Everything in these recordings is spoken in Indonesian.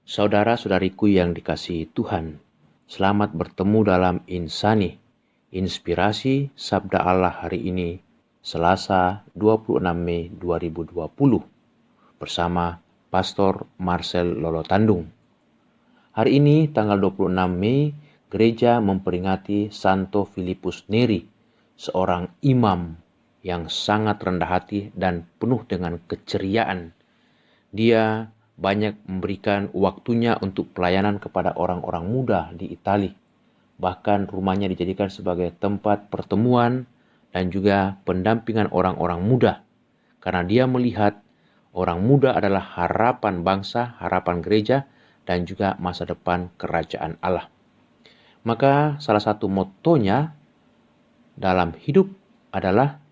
Saudara-saudariku yang dikasihi Tuhan, selamat bertemu dalam Insani, Inspirasi Sabda Allah hari ini, Selasa 26 Mei 2020, bersama Pastor Marcel Lolotandung. Hari ini, tanggal 26 Mei, gereja memperingati Santo Filipus Neri, seorang imam yang sangat rendah hati dan penuh dengan keceriaan. Dia banyak memberikan waktunya untuk pelayanan kepada orang-orang muda di Italia. Bahkan rumahnya dijadikan sebagai tempat pertemuan dan juga pendampingan orang-orang muda. Karena dia melihat orang muda adalah harapan bangsa, harapan gereja, dan juga masa depan kerajaan Allah. Maka salah satu motonya dalam hidup adalah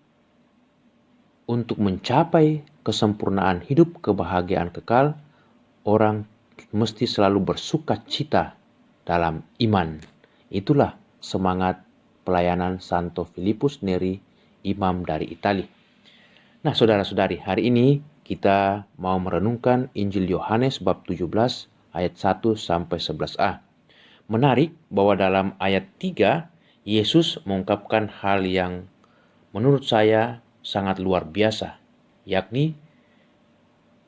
untuk mencapai kesempurnaan hidup, kebahagiaan kekal, orang mesti selalu bersuka cita dalam iman. Itulah semangat pelayanan Santo Filipus Neri, imam dari Italia. Nah, saudara-saudari, hari ini kita mau merenungkan Injil Yohanes bab 17 ayat 1 sampai 11a. Menarik bahwa dalam ayat 3 Yesus mengungkapkan hal yang menurut saya sangat luar biasa, yakni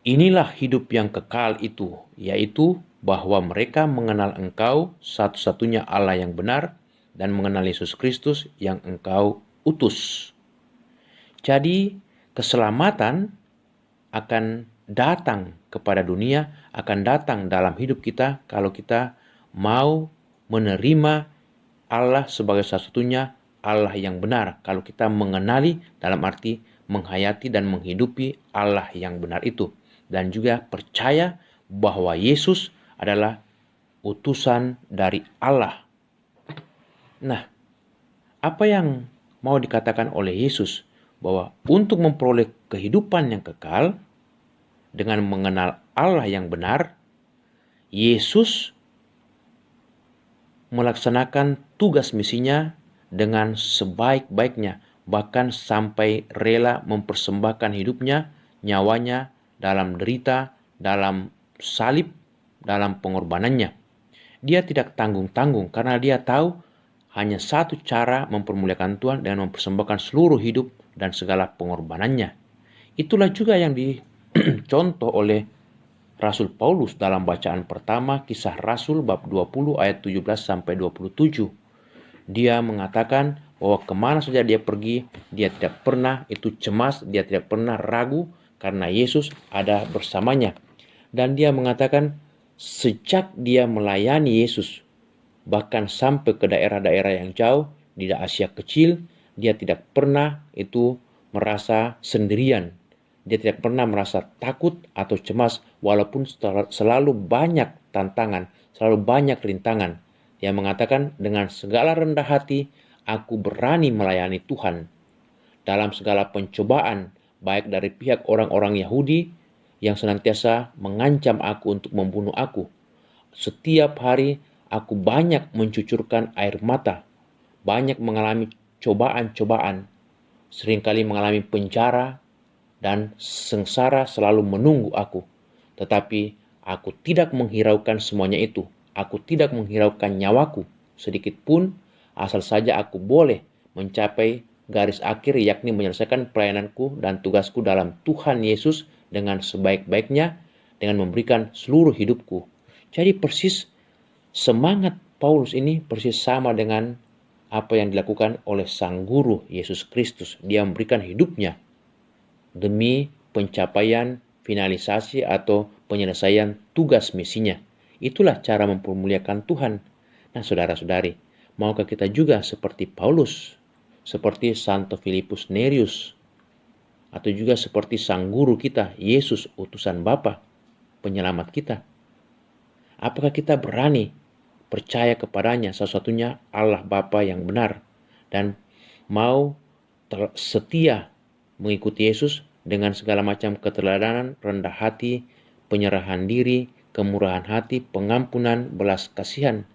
inilah hidup yang kekal itu, yaitu bahwa mereka mengenal Engkau satu-satunya Allah yang benar dan mengenal Yesus Kristus yang Engkau utus. Jadi keselamatan akan datang kepada dunia, akan datang dalam hidup kita kalau kita mau menerima Allah sebagai satu-satunya Allah yang benar. Kalau kita mengenali dalam arti menghayati dan menghidupi Allah yang benar itu. Dan juga percaya bahwa Yesus adalah utusan dari Allah. Nah, apa yang mau dikatakan oleh Yesus? Bahwa untuk memperoleh kehidupan yang kekal dengan mengenal Allah yang benar, Yesus melaksanakan tugas misinya dengan sebaik-baiknya, bahkan sampai rela mempersembahkan hidupnya, nyawanya dalam derita, dalam salib, dalam pengorbanannya. Dia tidak tanggung-tanggung karena dia tahu hanya satu cara mempermuliakan Tuhan dengan mempersembahkan seluruh hidup dan segala pengorbanannya. Itulah juga yang dicontoh oleh Rasul Paulus dalam bacaan pertama Kisah Rasul bab 20 ayat 17 sampai 27. Dia mengatakan bahwa kemana saja dia pergi, dia tidak pernah itu cemas, dia tidak pernah ragu karena Yesus ada bersamanya. Dan dia mengatakan sejak dia melayani Yesus, bahkan sampai ke daerah-daerah yang jauh di Asia kecil, dia tidak pernah itu merasa sendirian. Dia tidak pernah merasa takut atau cemas walaupun selalu banyak tantangan, selalu banyak rintangan. Dia mengatakan dengan segala rendah hati, aku berani melayani Tuhan. Dalam segala pencobaan, baik dari pihak orang-orang Yahudi yang senantiasa mengancam aku untuk membunuh aku. Setiap hari aku banyak mencucurkan air mata, banyak mengalami cobaan-cobaan, seringkali mengalami penjara, dan sengsara selalu menunggu aku. Tetapi aku tidak menghiraukan semuanya itu. Aku tidak menghiraukan nyawaku sedikit pun, asal saja aku boleh mencapai garis akhir, yakni menyelesaikan pelayananku dan tugasku dalam Tuhan Yesus dengan sebaik-baiknya, dengan memberikan seluruh hidupku. Jadi persis semangat Paulus ini persis sama dengan apa yang dilakukan oleh Sang Guru Yesus Kristus. Dia memberikan hidupnya demi pencapaian finalisasi atau penyelesaian tugas misinya. Itulah cara mempermuliakan Tuhan. Nah, saudara-saudari, maukah kita juga seperti Paulus, seperti Santo Filipus Nerius, atau juga seperti Sang Guru kita, Yesus, utusan Bapa, penyelamat kita? Apakah kita berani percaya kepadanya, satu-satunya Allah Bapa yang benar, dan mau setia mengikuti Yesus dengan segala macam keteladanan, rendah hati, penyerahan diri, kemurahan hati, pengampunan, belas kasihan?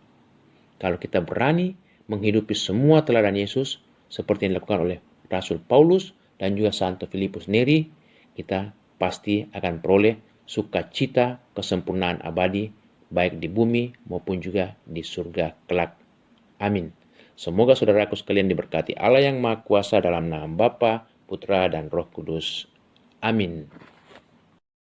Kalau kita berani menghidupi semua teladan Yesus seperti yang dilakukan oleh Rasul Paulus dan juga Santo Filipus Neri, kita pasti akan peroleh sukacita kesempurnaan abadi baik di bumi maupun juga di surga kelak. Amin. Semoga saudaraku sekalian diberkati Allah yang Maha Kuasa dalam nama Bapa, Putra, dan Roh Kudus. Amin.